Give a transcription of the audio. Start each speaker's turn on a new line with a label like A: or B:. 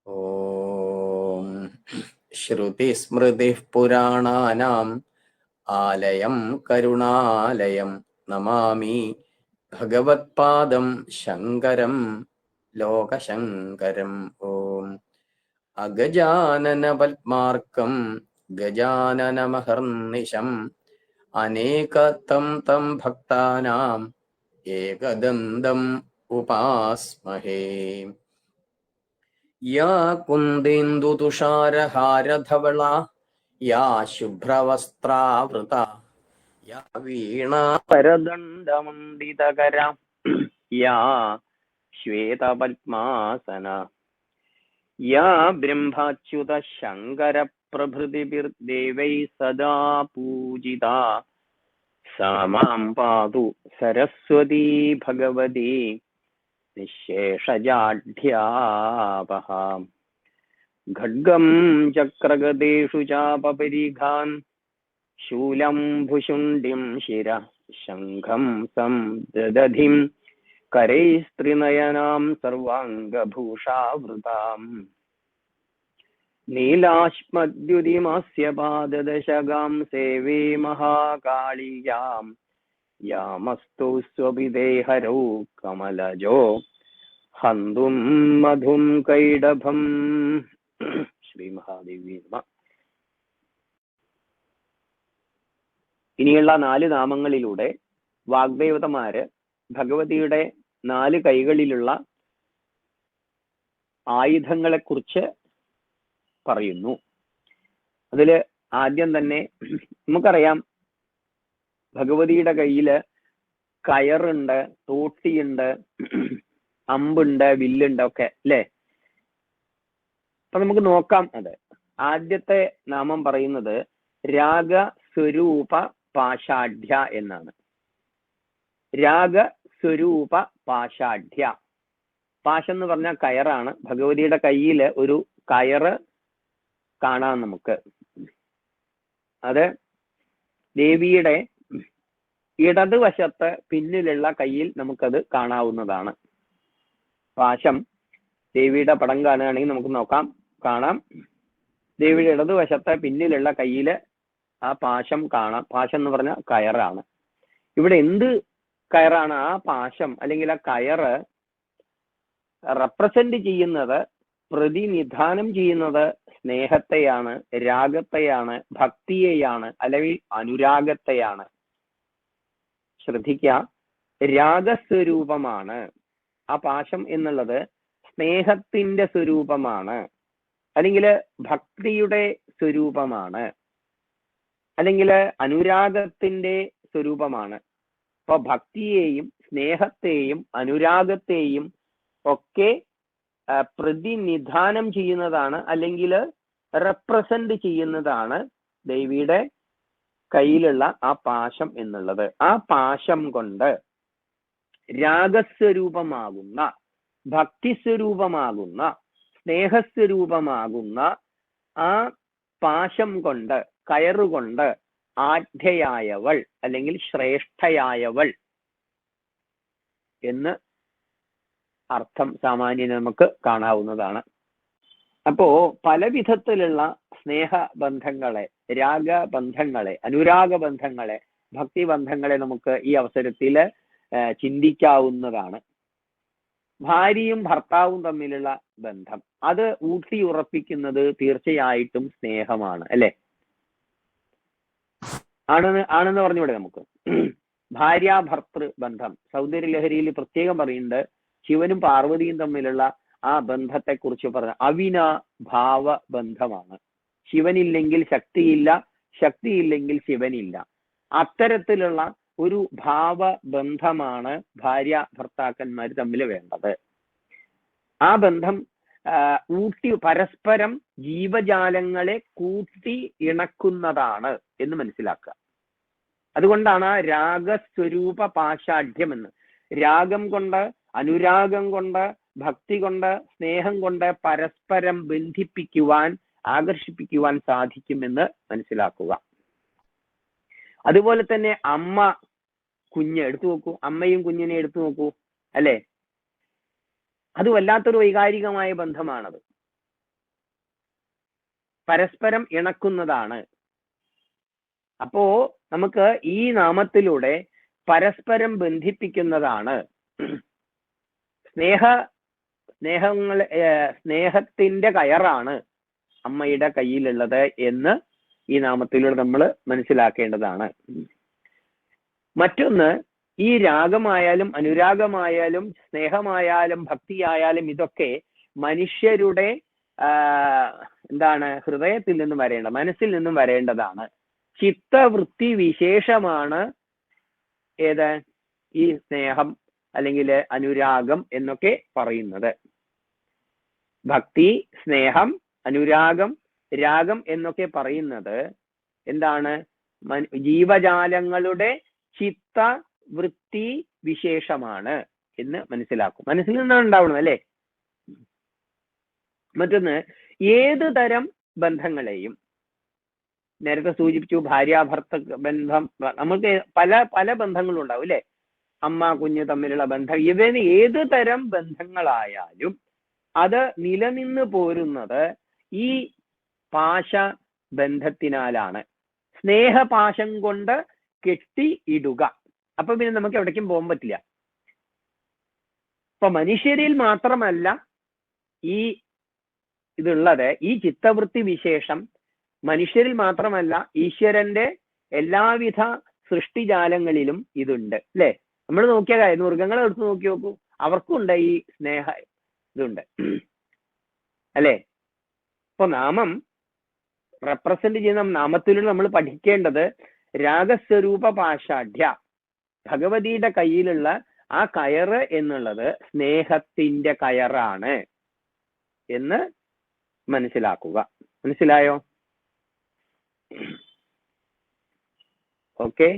A: ഓം ശ്രുതിസ്മൃതിഃ പുരാണാനാം ആലയം കരുണാലയം നമാമി ഭഗവത്പാദം ശങ്കരം ലോകശങ്കരം. ഓം അഗജാനന പദ്മാർക്കം ഗജാനനമഹർനിശം അനേകതം തം ഭക്താനാം ഏകദന്തം ഉപാസ്മഹേ. യാ കുന്ദേന്ദുതുഷാരഹാരധവള യാ ശുഭ്രവസ്ത്രാവൃത യാ വീണാപരദണ്ഡമണ്ഡിതകര യാ ശ്വേതപദ്മാസന യാ ബ്രഹ്മാച്യുത ശങ്കര പ്രഭൃതിഭിർദേവൈ സദാ പൂജിതാ സാ മാം പാതു സരസ്വതീ ഭഗവതി നിശേഷജാഢ്യാപഹ. ഖഡ്ഗം ചക്രഗദേഷു ചാപപരിഘാൻ ശൂലം ഭുശുണ്ഡിം ശിര ശംഖം സംദധിം കരൈസ്ത്രിനയനാം സർവാംഗഭൂഷാവൃതാം നീലാശ്മദ്യുതിമാസ്യ പാദദശകാം സേവേ മഹാകാളിയാം യാമസ്തു സ്വപിദേഹരൗ കമലജോ ഹന്തും മധും കൈഡഭം. ശ്രീ മഹാദേവി നമഃ. ഇനിയുള്ള 4 നാമങ്ങളിലൂടെ വാഗ്ദേവതമാര് ഭഗവതിയുടെ 4 കൈകളിലുള്ള ആയുധങ്ങളെ കുറിച്ച് പറയുന്നു. അതില് ആദ്യം തന്നെ നമുക്കറിയാം, ഭഗവതിയുടെ കയ്യില് കയറുണ്ട്, തോട്ടിയുണ്ട്, അമ്പുണ്ട്, വില്ലുണ്ട് ഒക്കെ അല്ലേ. അപ്പൊ നമുക്ക് നോക്കാം. അത് ആദ്യത്തെ നാമം പറയുന്നത് രാഗസ്വരൂപ പാഷാഢ്യ എന്നാണ്. രാഗസ്വരൂപ പാഷാഢ്യ. പാശം എന്ന് പറഞ്ഞാൽ കയറാണ്. ഭഗവതിയുടെ കയ്യില് ഒരു കയറ് കാണാം നമുക്ക്. അത് ദേവിയുടെ ഇടതുവശത്ത് പിന്നിലുള്ള കയ്യിൽ നമുക്കത് കാണാവുന്നതാണ്. പാശം ദേവിയുടെ പടം കാണുകയാണെങ്കിൽ നമുക്ക് കാണാം. ദേവിയുടെ ഇടതുവശത്ത് പിന്നിലുള്ള കയ്യില് ആ പാശം കാണാം. പാശം എന്ന് പറഞ്ഞാൽ കയറാണ്. ഇവിടെ എന്ത് കയറാണ്? ആ പാശം അല്ലെങ്കിൽ ആ കയറ് റെപ്രസെന്റ് ചെയ്യുന്നത്, പ്രതിനിധാനം ചെയ്യുന്നത് സ്നേഹത്തെയാണ്, രാഗത്തെയാണ്, ഭക്തിയെയാണ്, അല്ലെങ്കിൽ അനുരാഗത്തെയാണ്. ശ്രദ്ധിക്കുക, രാഗസ്വരൂപമാണ് ആ പാശം എന്നുള്ളത്. സ്നേഹത്തിന്റെ സ്വരൂപമാണ്, അല്ലെങ്കിൽ ഭക്തിയുടെ സ്വരൂപമാണ്, അല്ലെങ്കിൽ അനുരാഗത്തിന്റെ സ്വരൂപമാണ്. അപ്പൊ ഭക്തിയെയും സ്നേഹത്തെയും അനുരാഗത്തെയും ഒക്കെ പ്രതിനിധാനം ചെയ്യുന്നതാണ്, അല്ലെങ്കിൽ റെപ്രസെന്റ് ചെയ്യുന്നതാണ് ദേവിയുടെ കയ്യിലുള്ള ആ പാശം എന്നുള്ളത്. ആ പാശം കൊണ്ട് രാഗസ്വരൂപമാകുന്ന, ഭക്തിസ്വരൂപമാകുന്ന, സ്നേഹസ്വരൂപമാകുന്ന ആ പാശം കൊണ്ട്, കയറുകൊണ്ട് ആഢ്യയായവൾ അല്ലെങ്കിൽ ശ്രേഷ്ഠയായവൾ എന്ന് അർത്ഥം സാമാന്യം നമുക്ക് കാണാവുന്നതാണ്. അപ്പോ പല വിധത്തിലുള്ള സ്നേഹബന്ധങ്ങളെ, രാഗബന്ധങ്ങളെ, അനുരാഗബന്ധങ്ങളെ, ഭക്തിബന്ധങ്ങളെ നമുക്ക് ഈ അവസരത്തിൽ ചിന്തിക്കാവുന്നതാണ്. ഭാര്യയും ഭർത്താവും തമ്മിലുള്ള ബന്ധം, അത് ഊട്ടിയുറപ്പിക്കുന്നത് തീർച്ചയായിട്ടും സ്നേഹമാണ്, അല്ലെ? ആണെന്ന് പറഞ്ഞൂടെ നമുക്ക്? ഭാര്യാഭർത്തൃ ബന്ധം സൗന്ദര്യലഹരിയിൽ പ്രത്യേകം പറയുന്നുണ്ട്. ശിവനും പാർവതിയും തമ്മിലുള്ള ആ ബന്ധത്തെ കുറിച്ച് പറഞ്ഞ അവിനാഭാവ ബന്ധമാണ്. ശിവനില്ലെങ്കിൽ ശക്തിയില്ല, ശക്തിയില്ലെങ്കിൽ ശിവനില്ല. അത്തരത്തിലുള്ള ഒരു ഭാവബന്ധമാണ് ഭാര്യ ഭർത്താക്കന്മാർ തമ്മിൽ വേണ്ടത്. ആ ബന്ധം പരസ്പരം ജീവജാലങ്ങളെ കൂട്ടി ഇണക്കുന്നതാണ് എന്ന് മനസ്സിലാക്കുക. അതുകൊണ്ടാണ് രാഗസ്വരൂപ പാഷാഢ്യം എന്ന്. രാഗം കൊണ്ട്, അനുരാഗം കൊണ്ട്, ഭക്തി കൊണ്ട്, സ്നേഹം കൊണ്ട് പരസ്പരം ബന്ധിപ്പിക്കുവാൻ, ആകർഷിപ്പിക്കുവാൻ സാധിക്കുമെന്ന് മനസ്സിലാക്കുക. അതുപോലെ തന്നെ അമ്മ കുഞ്ഞ് എടുത്തു നോക്കൂ, അമ്മയും കുഞ്ഞിനെ എടുത്തു നോക്കൂ, അല്ലെ? അത് വല്ലാത്തൊരു വൈകാരികമായ ബന്ധമാണത്. പരസ്പരം ഇണക്കുന്നതാണ്. അപ്പോ നമുക്ക് ഈ നാമത്തിലൂടെ പരസ്പരം ബന്ധിപ്പിക്കുന്നതാണ്. സ്നേഹത്തിന്റെ കയറാണ് അമ്മയുടെ കയ്യിലുള്ളത് എന്ന് ഈ നാമത്തിലൂടെ നമ്മൾ മനസ്സിലാക്കേണ്ടതാണ്. മറ്റൊന്ന്, ഈ രാഗമായാലും അനുരാഗമായാലും സ്നേഹമായാലും ഭക്തിയായാലും ഇതൊക്കെ മനുഷ്യരുടെ ഹൃദയത്തിൽ നിന്നും മനസ്സിൽ നിന്നും വരേണ്ടതാണ്. ചിത്തവൃത്തി വിശേഷമാണ് ഏത് ഈ സ്നേഹം അല്ലെങ്കിൽ അനുരാഗം എന്നൊക്കെ പറയുന്നത്. ഭക്തി, സ്നേഹം, അനുരാഗം, രാഗം എന്നൊക്കെ പറയുന്നത് എന്താണ്? ജീവജാലങ്ങളുടെ ചിത്തവൃത്തി വിശേഷമാണ് എന്ന് മനസ്സിലാക്കും. മനസ്സിൽ നിന്നാണ് ഉണ്ടാവുന്നത് അല്ലേ? മറ്റൊന്ന്, ഏത് തരം ബന്ധങ്ങളെയും നേരത്തെ സൂചിപ്പിച്ചു, ഭാര്യാഭർത്ത ബന്ധം, നമുക്ക് പല പല ബന്ധങ്ങളും ഉണ്ടാവും അല്ലെ? അമ്മ കുഞ്ഞ് തമ്മിലുള്ള ബന്ധം, ഇവന് ഏത് തരം ബന്ധങ്ങളായാലും അത് നിലനിന്ന് പോരുന്നത് ഈ പാശ ബന്ധത്തിനാലാണ്. സ്നേഹപാശം കൊണ്ട് കെട്ടി ഇടുക. അപ്പൊ പിന്നെ നമുക്ക് എവിടേക്കും പോകാൻ പറ്റില്ല. ഇപ്പൊ മനുഷ്യരിൽ മാത്രമല്ല ഈ ഇതുള്ളത്. ഈ ചിത്തവൃത്തി വിശേഷം മനുഷ്യരിൽ മാത്രമല്ല, ഈശ്വരന്റെ എല്ലാവിധ സൃഷ്ടിജാലങ്ങളിലും ഇതുണ്ട് അല്ലെ? നമ്മൾ നോക്കിയ കാര്യം, മൃഗങ്ങളെ എടുത്ത് നോക്കി നോക്കൂ, അവർക്കും ഉണ്ട് ഈ സ്നേഹ ഇതുണ്ട് അല്ലെ? ഇപ്പൊ നാമം റെപ്രസെന്റ് ചെയ്യുന്ന നാമത്തിലൂടെ നമ്മൾ പഠിക്കേണ്ടത് രാഗസ്വരൂപ പാഷാഢ്യ, ഭഗവതിയുടെ കയ്യിലുള്ള ആ കയറ് എന്നുള്ളത് സ്നേഹത്തിന്റെ കയറാണ് എന്ന് മനസ്സിലാക്കുക. മനസ്സിലായോ? ഓക്കെ.